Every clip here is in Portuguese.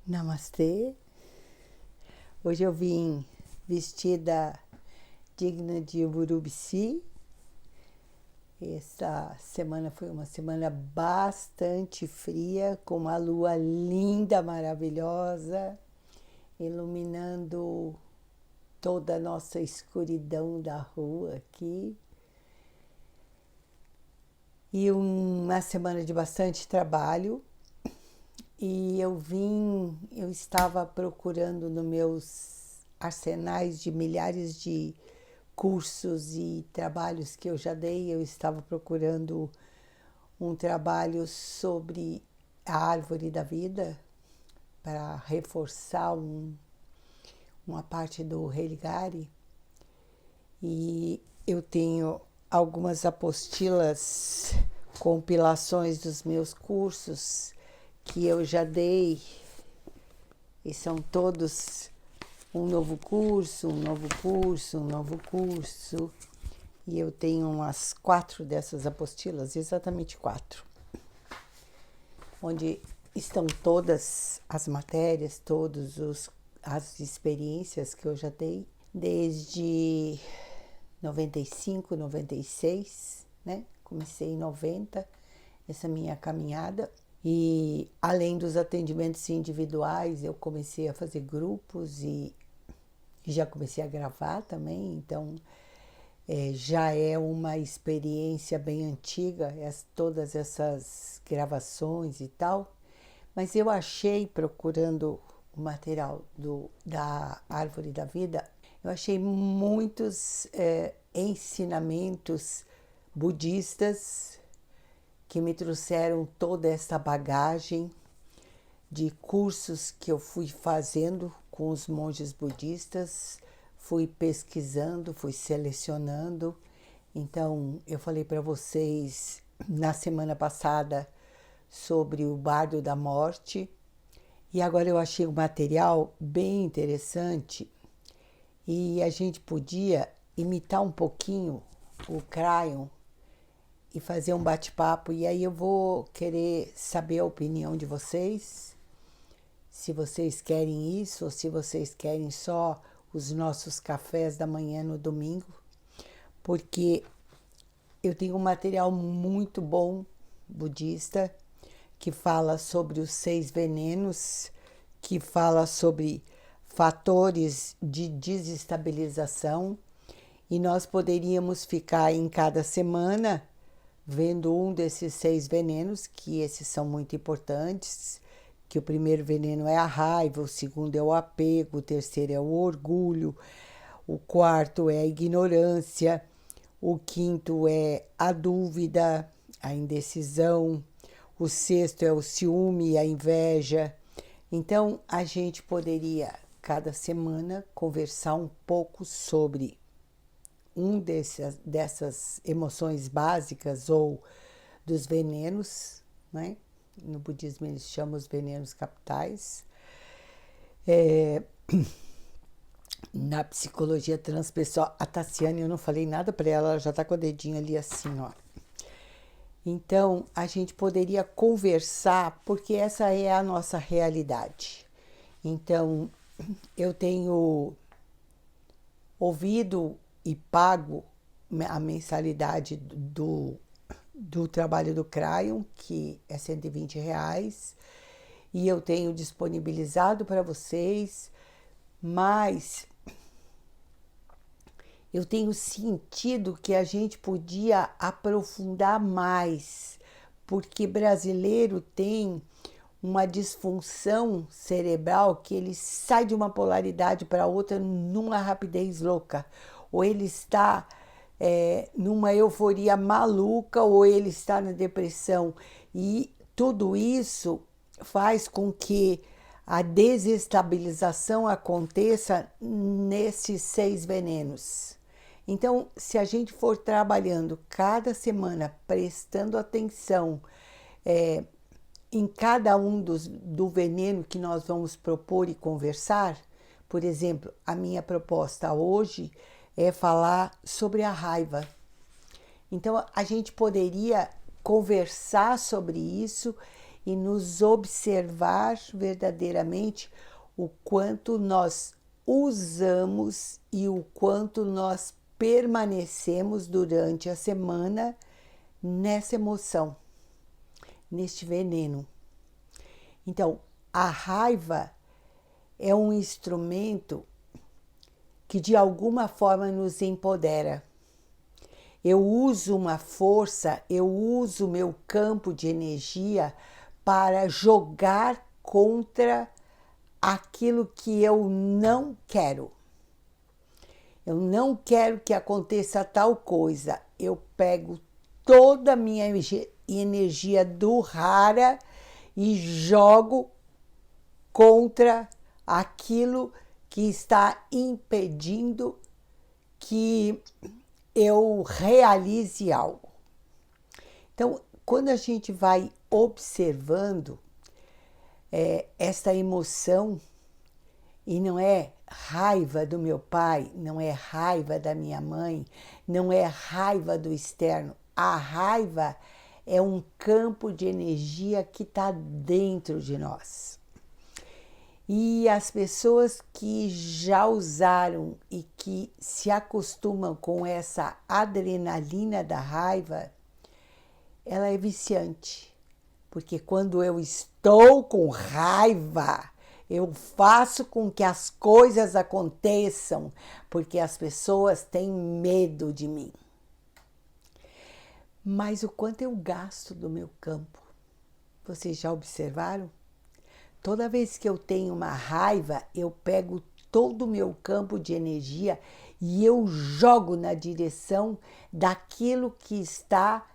Namastê. Hoje eu vim vestida digna de Urubici. Essa semana foi uma semana bastante fria, com uma lua linda, maravilhosa, iluminando toda a nossa escuridão da rua aqui. E uma semana de bastante trabalho. E eu estava procurando nos meus arsenais de milhares de cursos e trabalhos que eu já dei, eu estava procurando um trabalho sobre a árvore da vida para reforçar uma parte do Religare. E eu tenho algumas apostilas, compilações dos meus cursos que eu já dei, e são todos um novo curso, um novo curso, um novo curso, e eu tenho umas 4 dessas apostilas, exatamente 4, onde estão todas as matérias, as experiências que eu já dei, desde 95, 96, né? Comecei em 90, essa minha caminhada. E além dos atendimentos individuais, eu comecei a fazer grupos e já comecei a gravar também, então já é uma experiência bem antiga, todas essas gravações e tal. Mas eu achei, procurando o material da Árvore da Vida, eu achei muitos ensinamentos budistas que me trouxeram toda essa bagagem de cursos que eu fui fazendo com os monges budistas, fui pesquisando, fui selecionando. Então, eu falei para vocês na semana passada sobre o Bardo da Morte, e agora eu achei um material bem interessante e a gente podia imitar um pouquinho o Cryon e fazer um bate-papo. E aí eu vou querer saber a opinião de vocês, se vocês querem isso ou se vocês querem só os nossos cafés da manhã no domingo, porque eu tenho um material muito bom budista que fala sobre os 6 venenos, que fala sobre fatores de desestabilização, e nós poderíamos ficar em cada semana vendo um desses 6 venenos, que esses são muito importantes, que o primeiro veneno é a raiva, o segundo é o apego, o terceiro é o orgulho, o quarto é a ignorância, o quinto é a dúvida, a indecisão, o sexto é o ciúme e a inveja. Então, a gente poderia, cada semana, conversar um pouco sobre dessas emoções básicas ou dos venenos, né? No budismo eles chamam os venenos capitais. Na psicologia transpessoal, a Tassiane, eu não falei nada para ela, ela já está com o dedinho ali assim, ó. Então, a gente poderia conversar, porque essa é a nossa realidade. Então, eu tenho ouvido e pago a mensalidade do trabalho do Cryon, que é R$ 120, e eu tenho disponibilizado para vocês, mas eu tenho sentido que a gente podia aprofundar mais, porque brasileiro tem uma disfunção cerebral que ele sai de uma polaridade para outra numa rapidez louca. Ou ele está numa euforia maluca, ou ele está na depressão. E tudo isso faz com que a desestabilização aconteça nesses 6 venenos. Então, se a gente for trabalhando cada semana, prestando atenção em cada um do veneno que nós vamos propor e conversar, por exemplo, a minha proposta hoje é falar sobre a raiva. Então, a gente poderia conversar sobre isso e nos observar verdadeiramente o quanto nós usamos e o quanto nós permanecemos durante a semana nessa emoção, neste veneno. Então, a raiva é um instrumento que de alguma forma nos empodera. Eu uso uma força, eu uso o meu campo de energia para jogar contra aquilo que eu não quero. Eu não quero que aconteça tal coisa. Eu pego toda a minha energia do rara e jogo contra aquilo que está impedindo que eu realize algo. Então, quando a gente vai observando esta emoção, e não é raiva do meu pai, não é raiva da minha mãe, não é raiva do externo. A raiva é um campo de energia que está dentro de nós. E as pessoas que já usaram e que se acostumam com essa adrenalina da raiva, ela é viciante. Porque quando eu estou com raiva, eu faço com que as coisas aconteçam, porque as pessoas têm medo de mim. Mas o quanto eu gasto do meu campo? Vocês já observaram? Toda vez que eu tenho uma raiva, eu pego todo o meu campo de energia e eu jogo na direção daquilo que está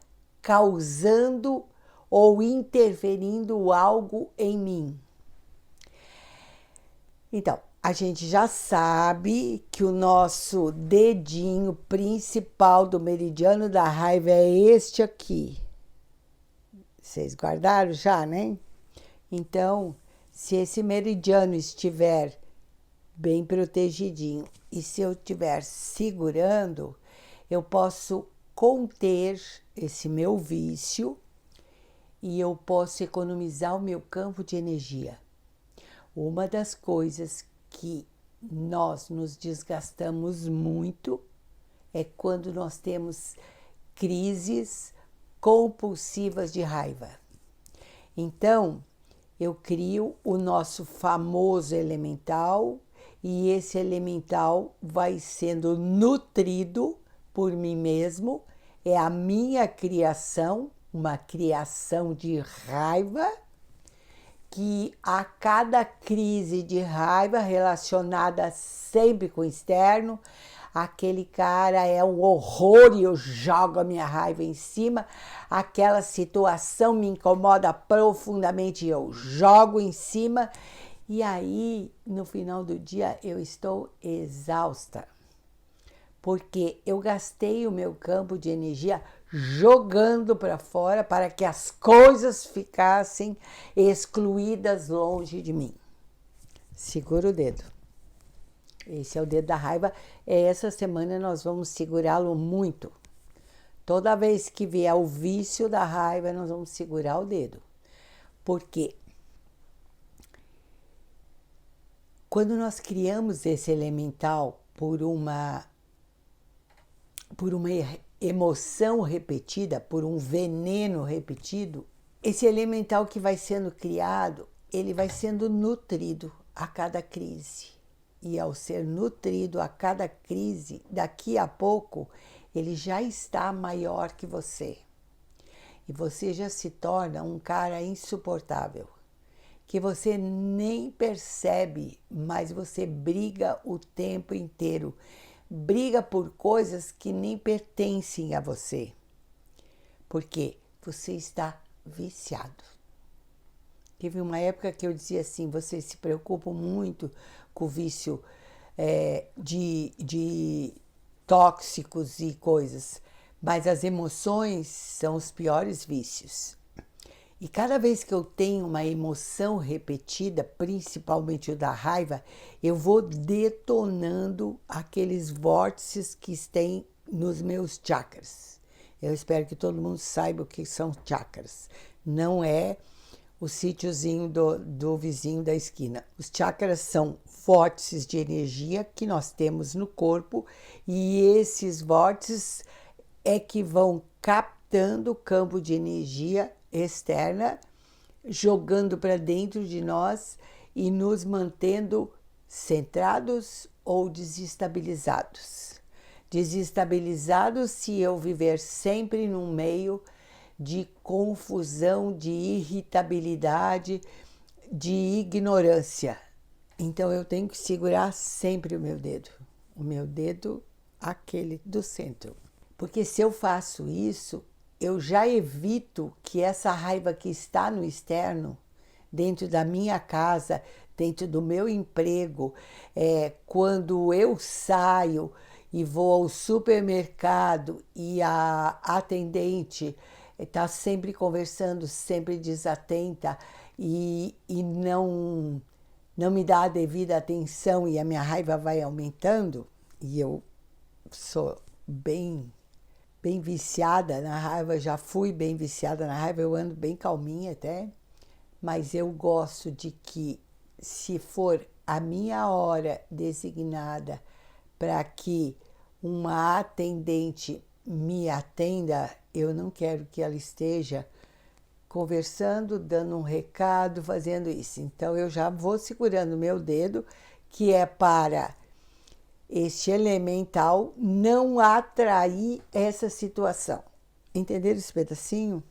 causando ou interferindo algo em mim. Então, a gente já sabe que o nosso dedinho principal do meridiano da raiva é este aqui. Vocês guardaram já, né? Então, se esse meridiano estiver bem protegidinho e se eu estiver segurando, eu posso conter esse meu vício e eu posso economizar o meu campo de energia. Uma das coisas que nós nos desgastamos muito é quando nós temos crises compulsivas de raiva. Então, eu crio o nosso famoso elemental e esse elemental vai sendo nutrido por mim mesmo. É a minha criação, uma criação de raiva, que a cada crise de raiva relacionada sempre com o externo, aquele cara é um horror e eu jogo a minha raiva em cima, aquela situação me incomoda profundamente e eu jogo em cima, e aí no final do dia eu estou exausta, porque eu gastei o meu campo de energia jogando para fora para que as coisas ficassem excluídas longe de mim. Segura o dedo. Esse é o dedo da raiva. Essa semana nós vamos segurá-lo muito. Toda vez que vier o vício da raiva, nós vamos segurar o dedo. Porque quando nós criamos esse elemental por uma emoção repetida, por um veneno repetido, esse elemental que vai sendo criado, ele vai sendo nutrido a cada crise. E ao ser nutrido a cada crise, daqui a pouco, ele já está maior que você. E você já se torna um cara insuportável, que você nem percebe, mas você briga o tempo inteiro. Briga por coisas que nem pertencem a você, porque você está viciado. Teve uma época que eu dizia assim, vocês se preocupam muito com o vício de tóxicos e coisas, mas as emoções são os piores vícios. E cada vez que eu tenho uma emoção repetida, principalmente o da raiva, eu vou detonando aqueles vórtices que têm nos meus chakras. Eu espero que todo mundo saiba o que são chakras. Não é o sítiozinho do vizinho da esquina. Os chakras são vórtices de energia que nós temos no corpo e esses vórtices é que vão captando o campo de energia externa, jogando para dentro de nós e nos mantendo centrados ou desestabilizados. Desestabilizados se eu viver sempre num meio de confusão, de irritabilidade, de ignorância. Então eu tenho que segurar sempre o meu dedo aquele do centro. Porque se eu faço isso, eu já evito que essa raiva que está no externo, dentro da minha casa, dentro do meu emprego, quando eu saio e vou ao supermercado e a atendente está sempre conversando, sempre desatenta e não me dá a devida atenção e a minha raiva vai aumentando, e eu sou bem viciada na raiva, já fui bem viciada na raiva, eu ando bem calminha até, mas eu gosto de que, se for a minha hora designada para que uma atendente me atenda, eu não quero que ela esteja conversando, dando um recado, fazendo isso. Então eu já vou segurando meu dedo, que é para este elemental não atrair essa situação. Entenderam esse pedacinho?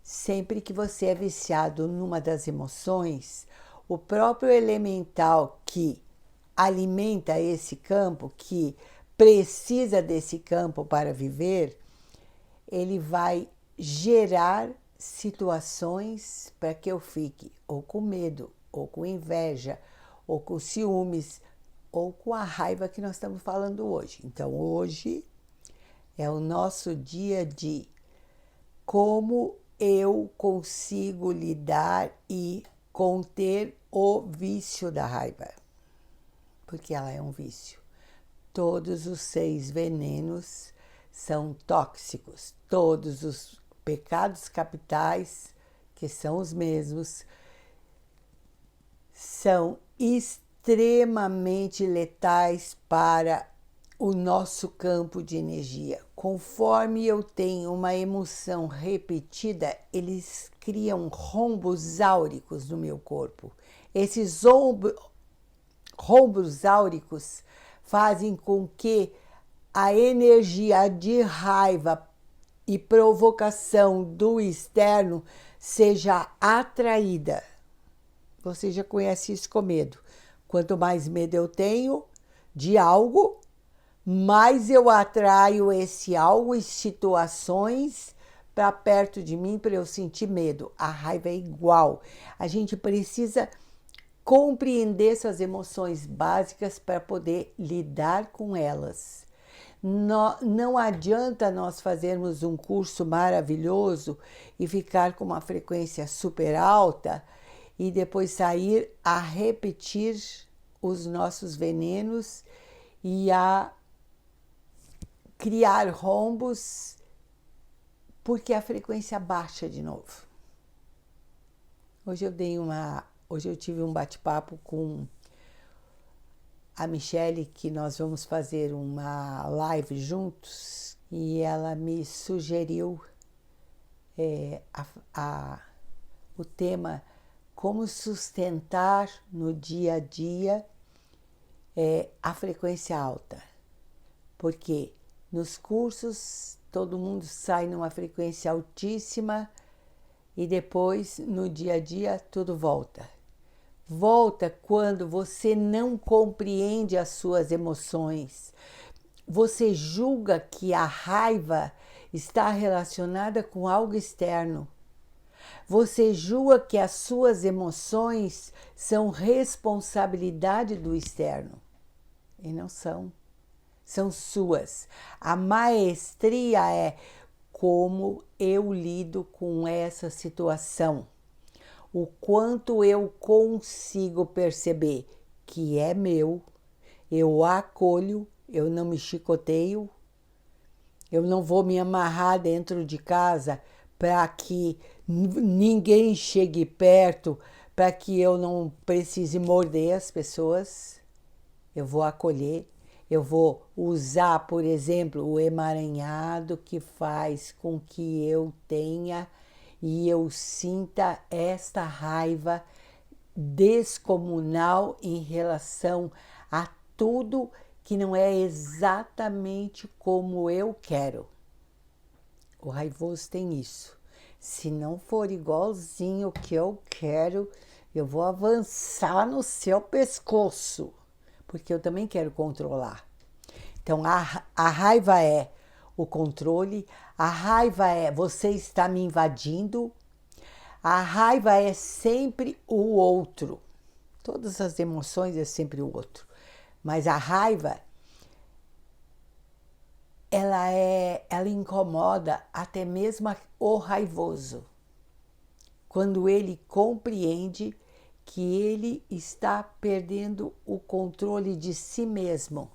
Sempre que você é viciado numa das emoções, o próprio elemental que alimenta esse campo, que precisa desse campo para viver, ele vai gerar situações para que eu fique ou com medo, ou com inveja, ou com ciúmes, ou com a raiva que nós estamos falando hoje. Então, hoje é o nosso dia de como eu consigo lidar e conter o vício da raiva. Porque ela é um vício. Todos os 6 venenos são tóxicos. Todos os pecados capitais, que são os mesmos, são extremamente letais para o nosso campo de energia. Conforme eu tenho uma emoção repetida, eles criam rombos áuricos no meu corpo. Esses rombos áuricos fazem com que a energia de raiva e provocação do externo seja atraída. Você já conhece isso com medo. Quanto mais medo eu tenho de algo, mais eu atraio esse algo e situações para perto de mim para eu sentir medo. A raiva é igual. A gente precisa compreender essas emoções básicas para poder lidar com elas. Não adianta nós fazermos um curso maravilhoso e ficar com uma frequência super alta e depois sair a repetir os nossos venenos e a criar rombos porque a frequência baixa de novo. Hoje eu tive um bate-papo com a Michele, que nós vamos fazer uma live juntos, e ela me sugeriu o tema como sustentar no dia a dia a frequência alta. Porque nos cursos todo mundo sai numa frequência altíssima e depois no dia a dia tudo volta. Volta quando você não compreende as suas emoções. Você julga que a raiva está relacionada com algo externo. Você julga que as suas emoções são responsabilidade do externo. E não são. São suas. A maestria é como eu lido com essa situação. O quanto eu consigo perceber que é meu, eu acolho, eu não me chicoteio, eu não vou me amarrar dentro de casa para que ninguém chegue perto para que eu não precise morder as pessoas. Eu vou acolher, eu vou usar, por exemplo, o emaranhado que faz com que eu tenha e eu sinta esta raiva descomunal em relação a tudo que não é exatamente como eu quero. O raivoso tem isso. Se não for igualzinho o que eu quero, eu vou avançar no seu pescoço, porque eu também quero controlar. Então, a raiva é o controle, a raiva é você está me invadindo, a raiva é sempre o outro. Todas as emoções é sempre o outro. Mas a raiva, ela incomoda até mesmo o raivoso. Quando ele compreende que ele está perdendo o controle de si mesmo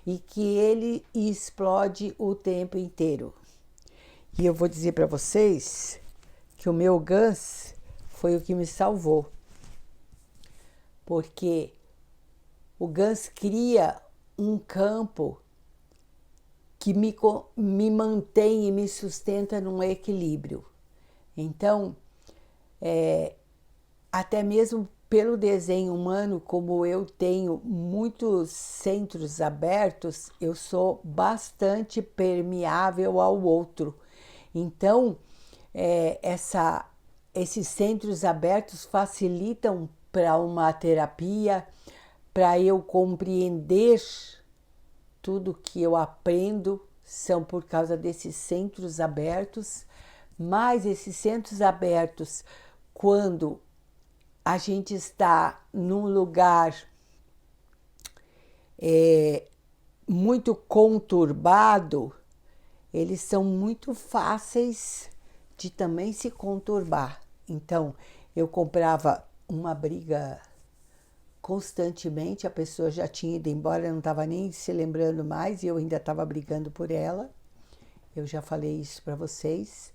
e que ele explode o tempo inteiro. E eu vou dizer para vocês que o meu Gans foi o que me salvou. Porque o Gans cria um campo que me mantém e me sustenta num equilíbrio. Então, até mesmo pelo desenho humano, como eu tenho muitos centros abertos, eu sou bastante permeável ao outro. Então, esses centros abertos facilitam para uma terapia, para eu compreender tudo que eu aprendo são por causa desses centros abertos, mas esses centros abertos, quando a gente está num lugar muito conturbado, eles são muito fáceis de também se conturbar. Então, eu comprava uma briga constantemente, a pessoa já tinha ido embora, não estava nem se lembrando mais e eu ainda estava brigando por ela. Eu já falei isso para vocês.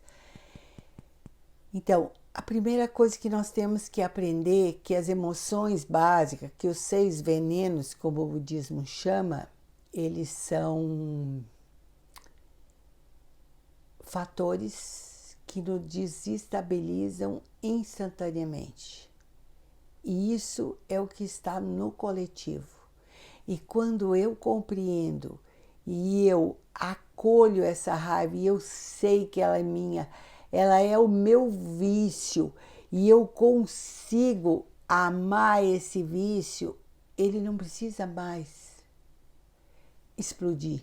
Então, a primeira coisa que nós temos que aprender é que as emoções básicas, que os 6 venenos, como o budismo chama, eles são fatores que nos desestabilizam instantaneamente. E isso é o que está no coletivo. E quando eu compreendo e eu acolho essa raiva e eu sei que ela é minha, ela é o meu vício e eu consigo amar esse vício, ele não precisa mais explodir.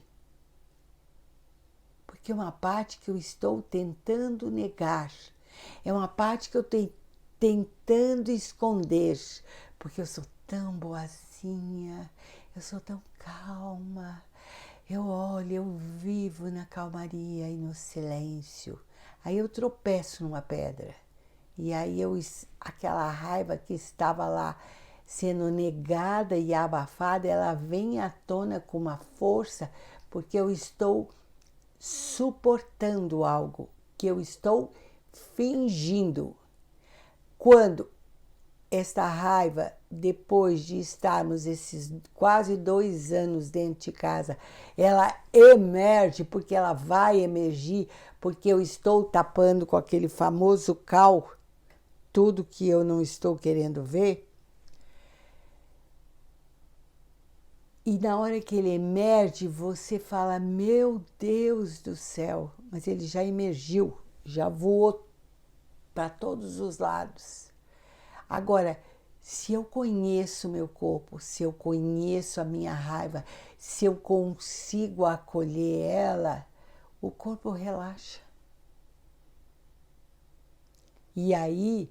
Porque é uma parte que eu estou tentando negar, é uma parte que eu estou tentando esconder, porque eu sou tão boazinha, eu sou tão calma, eu olho, eu vivo na calmaria e no silêncio. Aí eu tropeço numa pedra e aí aquela raiva que estava lá sendo negada e abafada, ela vem à tona com uma força, porque eu estou suportando algo, que eu estou fingindo. Quando esta raiva, depois de estarmos esses quase 2 anos dentro de casa, ela emerge, porque ela vai emergir, porque eu estou tapando com aquele famoso cal tudo que eu não estou querendo ver. E na hora que ele emerge, você fala, meu Deus do céu, mas ele já emergiu, já voou para todos os lados. Agora, se eu conheço meu corpo, se eu conheço a minha raiva, se eu consigo acolher ela, o corpo relaxa. E aí,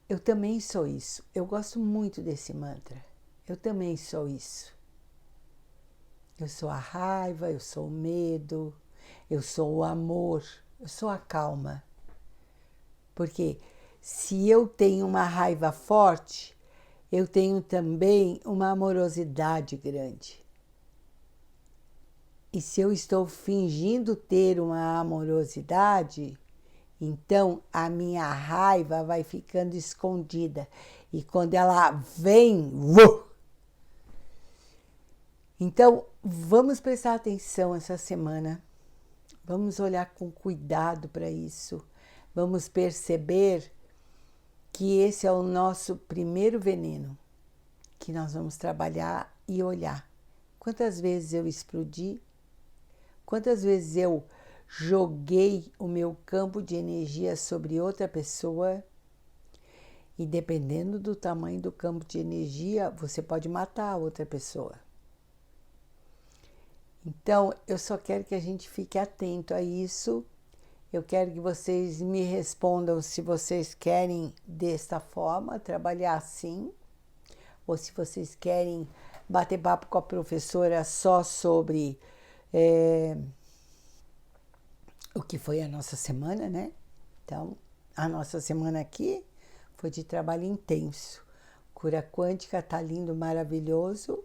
eu também sou isso. Eu gosto muito desse mantra. Eu também sou isso. Eu sou a raiva, eu sou o medo, eu sou o amor, eu sou a calma. Porque se eu tenho uma raiva forte, eu tenho também uma amorosidade grande. E se eu estou fingindo ter uma amorosidade, Então, a minha raiva vai ficando escondida. E quando ela vem... Então, vamos prestar atenção essa semana. Vamos olhar com cuidado para isso. Vamos perceber que esse é o nosso primeiro veneno, que nós vamos trabalhar e olhar. Quantas vezes eu explodi? Quantas vezes eu joguei o meu campo de energia sobre outra pessoa? E dependendo do tamanho do campo de energia, você pode matar a outra pessoa. Então, eu só quero que a gente fique atento a isso. Eu quero que vocês me respondam se vocês querem desta forma, trabalhar assim, ou se vocês querem bater papo com a professora só sobre o que foi a nossa semana, né? Então, a nossa semana aqui foi de trabalho intenso. Cura quântica tá lindo, maravilhoso,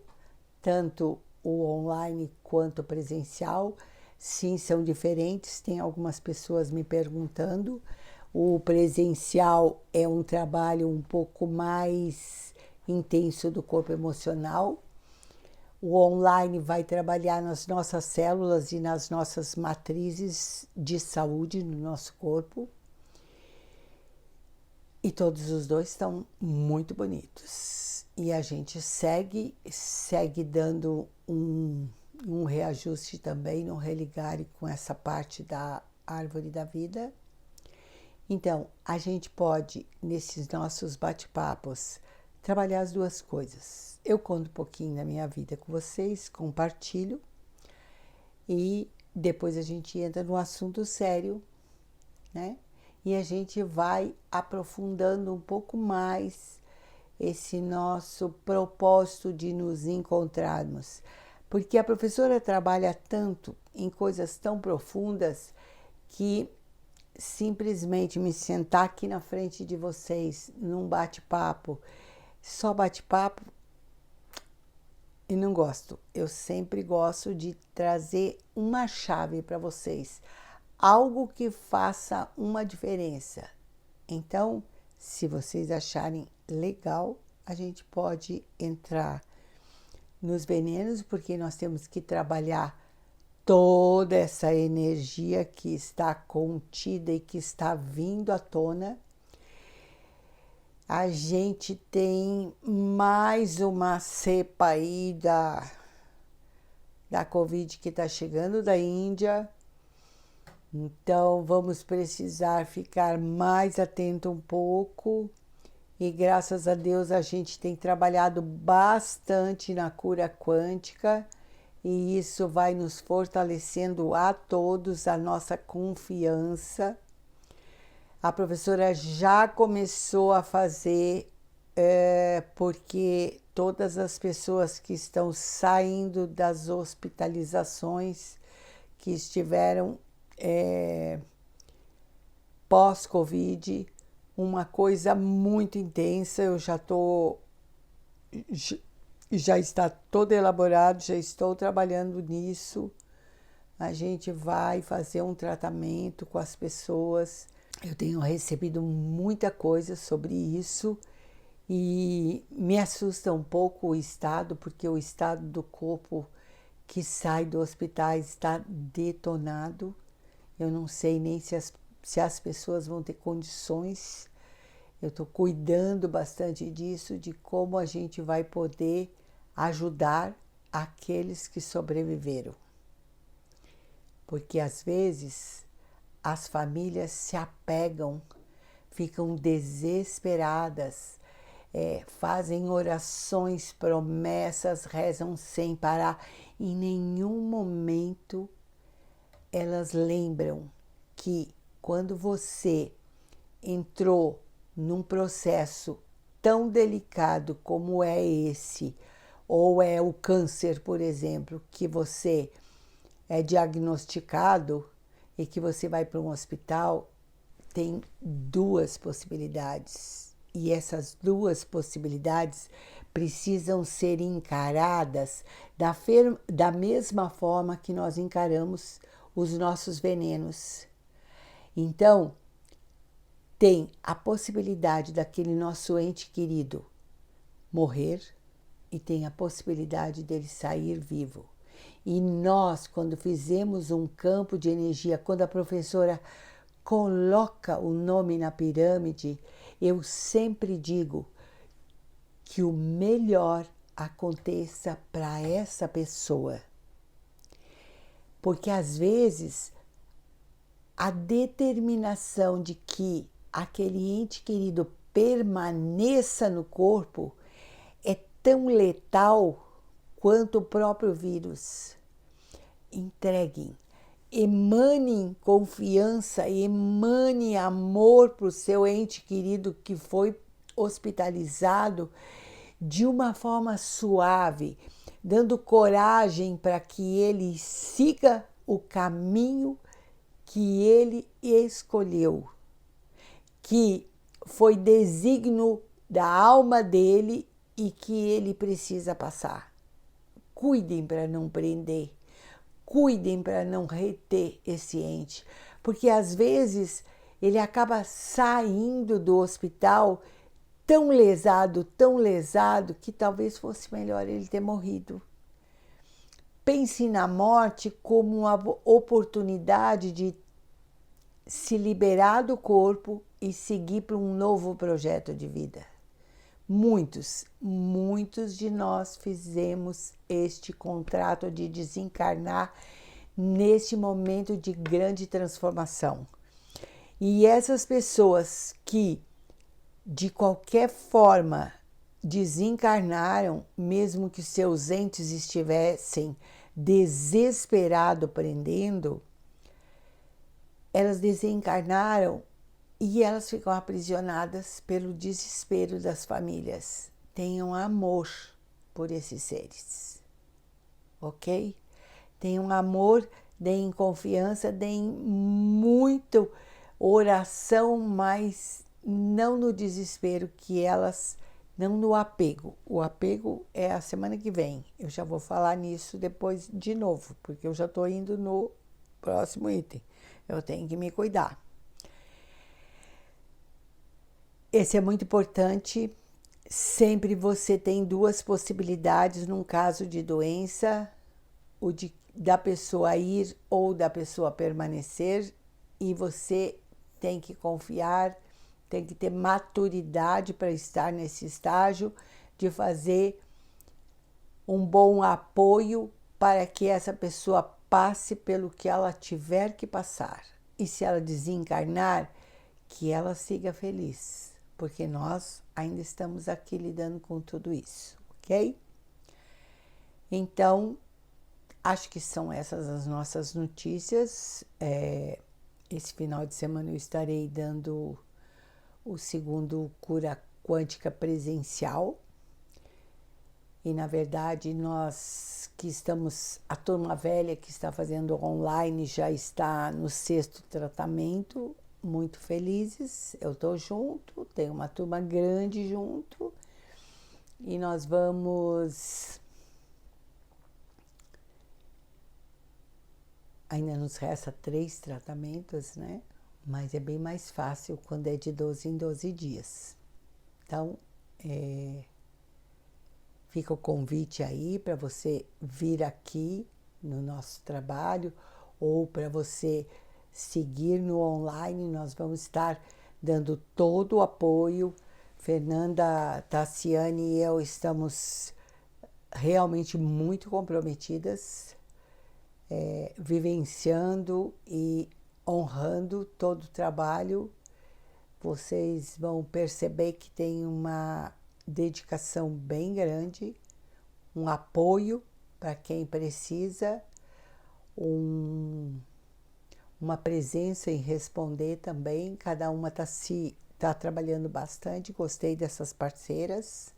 tanto o online quanto o presencial. Sim, são diferentes, tem algumas pessoas me perguntando. O presencial é um trabalho um pouco mais intenso do corpo emocional. O online vai trabalhar nas nossas células e nas nossas matrizes de saúde no nosso corpo. E todos os dois estão muito bonitos. E a gente segue dando um reajuste também, no religare com essa parte da árvore da vida. Então, a gente pode, nesses nossos bate-papos, trabalhar as duas coisas. Eu conto um pouquinho da minha vida com vocês, compartilho, e depois a gente entra no assunto sério, né? E a gente vai aprofundando um pouco mais esse nosso propósito de nos encontrarmos. Porque a professora trabalha tanto em coisas tão profundas que simplesmente me sentar aqui na frente de vocês num bate-papo, só bate-papo, e não gosto. Eu sempre gosto de trazer uma chave para vocês, algo que faça uma diferença. Então, se vocês acharem legal, a gente pode entrar nos venenos, porque nós temos que trabalhar toda essa energia que está contida e que está vindo à tona. A gente tem mais uma cepa aí da Covid que está chegando da Índia. Então, vamos precisar ficar mais atento um pouco. E graças a Deus a gente tem trabalhado bastante na cura quântica. E isso vai nos fortalecendo a todos, a nossa confiança. A professora já começou a fazer, porque todas as pessoas que estão saindo das hospitalizações, que estiveram pós-Covid, uma coisa muito intensa, já está todo elaborado, já estou trabalhando nisso. A gente vai fazer um tratamento com as pessoas. Eu tenho recebido muita coisa sobre isso e me assusta um pouco o estado, porque o estado do corpo que sai do hospital está detonado. Eu não sei nem se as pessoas vão ter condições. Eu estou cuidando bastante disso, de como a gente vai poder ajudar aqueles que sobreviveram. Porque às vezes as famílias se apegam, ficam desesperadas, fazem orações, promessas, rezam sem parar. Em nenhum momento elas lembram que quando você entrou num processo tão delicado como é esse, ou é o câncer, por exemplo, que você é diagnosticado e que você vai para um hospital, tem duas possibilidades. E essas duas possibilidades precisam ser encaradas da mesma forma que nós encaramos os nossos venenos. Então, tem a possibilidade daquele nosso ente querido morrer e tem a possibilidade dele sair vivo. E nós, quando fizemos um campo de energia, quando a professora coloca o nome na pirâmide, eu sempre digo que o melhor aconteça para essa pessoa. Porque às vezes a determinação de que aquele ente querido permaneça no corpo é tão letal quanto o próprio vírus. Entreguem, emanem confiança, emane amor para o seu ente querido que foi hospitalizado de uma forma suave, dando coragem para que ele siga o caminho que ele escolheu, que foi desígnio da alma dele e que ele precisa passar. Cuidem para não prender, cuidem para não reter esse ente, porque às vezes ele acaba saindo do hospital tão lesado, que talvez fosse melhor ele ter morrido. Pense na morte como uma oportunidade de se liberar do corpo e seguir para um novo projeto de vida. Muitos de nós fizemos este contrato de desencarnar neste momento de grande transformação. E essas pessoas que, de qualquer forma, desencarnaram, mesmo que seus entes estivessem desesperados prendendo, elas desencarnaram e elas ficam aprisionadas pelo desespero das famílias. Tenham amor por esses seres, ok? Tenham amor, deem confiança, deem muito oração, mas não no desespero, que elas, não no apego. O apego é a semana que vem. Eu já vou falar nisso depois de novo, porque eu já estou indo no próximo item. Eu tenho que me cuidar. Esse é muito importante. Sempre você tem duas possibilidades num caso de doença, da pessoa ir ou da pessoa permanecer, e você tem que confiar, tem que ter maturidade para estar nesse estágio, de fazer um bom apoio para que essa pessoa passe pelo que ela tiver que passar. E se ela desencarnar, que ela siga feliz, porque nós ainda estamos aqui lidando com tudo isso, ok? Então, acho que são essas as nossas notícias. Esse final de semana eu estarei dando o segundo Cura Quântica presencial. E, na verdade, nós que estamos, a turma velha que está fazendo online já está no 6º tratamento, muito felizes. Eu estou junto, tem uma turma grande junto e nós vamos... Ainda nos resta 3 tratamentos, né? Mas é bem mais fácil quando é de 12 em 12 dias. Então, fica o convite aí para você vir aqui no nosso trabalho ou para você seguir no online. Nós vamos estar dando todo o apoio. Fernanda, Tassiane e eu estamos realmente muito comprometidas, vivenciando e honrando todo o trabalho. Vocês vão perceber que tem uma dedicação bem grande, um apoio para quem precisa, uma presença em responder também. Cada uma está trabalhando bastante, gostei dessas parceiras.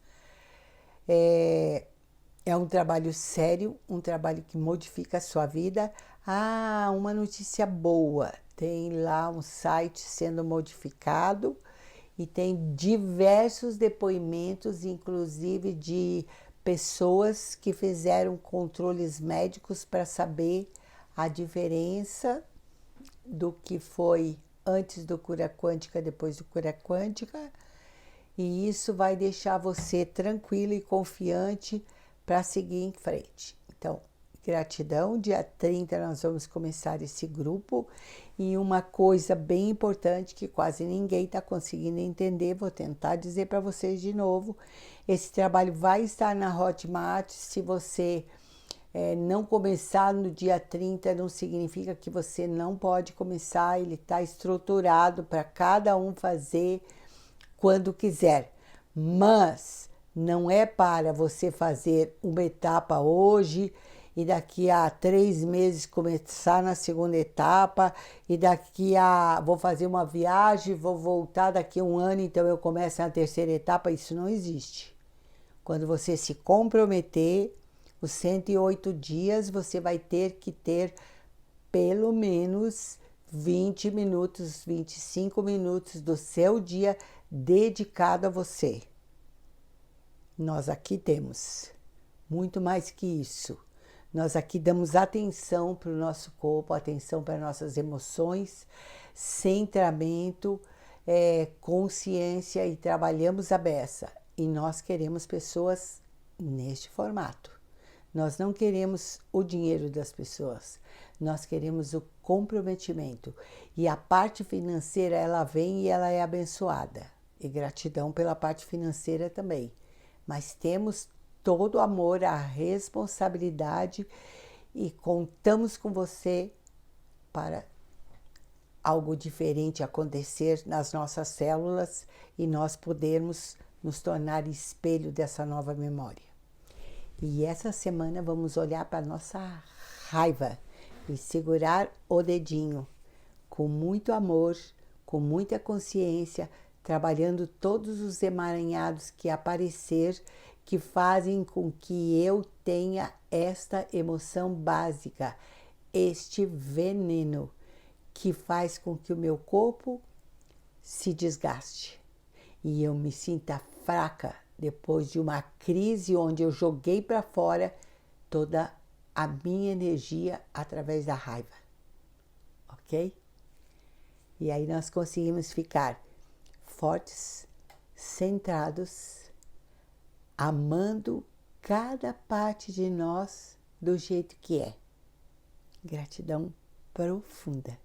É um trabalho sério, um trabalho que modifica a sua vida. Ah, uma notícia boa, tem lá um site sendo modificado e tem diversos depoimentos, inclusive de pessoas que fizeram controles médicos para saber a diferença do que foi antes do cura quântica, depois do cura quântica, e isso vai deixar você tranquilo e confiante para seguir em frente. Então, gratidão. Dia 30 nós vamos começar esse grupo, e uma coisa bem importante que quase ninguém está conseguindo entender, vou tentar dizer para vocês de novo. Esse trabalho vai estar na Hotmart. Se você não começar no dia 30, não significa que você não pode começar. Ele está estruturado para cada um fazer quando quiser, mas não é para você fazer uma etapa hoje e daqui a 3 meses começar na segunda etapa, e vou fazer uma viagem, vou voltar daqui a 1 ano, então eu começo na terceira etapa. Isso não existe. Quando você se comprometer, os 108 dias, você vai ter que ter pelo menos 20 minutos, 25 minutos do seu dia dedicado a você. Nós aqui temos muito mais que isso. Nós aqui damos atenção para o nosso corpo, atenção para nossas emoções, centramento, consciência, e trabalhamos a beça. E nós queremos pessoas neste formato. Nós não queremos o dinheiro das pessoas, nós queremos o comprometimento. E a parte financeira, ela vem e ela é abençoada. E gratidão pela parte financeira também. Mas temos todo o amor, a responsabilidade, e contamos com você para algo diferente acontecer nas nossas células e nós podermos nos tornar espelho dessa nova memória. E essa semana vamos olhar para a nossa raiva e segurar o dedinho com muito amor, com muita consciência, trabalhando todos os emaranhados que aparecer, que fazem com que eu tenha esta emoção básica, este veneno que faz com que o meu corpo se desgaste e eu me sinta fraca depois de uma crise onde eu joguei para fora toda a minha energia através da raiva, ok? E aí nós conseguimos ficar fortes, centrados, amando cada parte de nós do jeito que é. Gratidão profunda.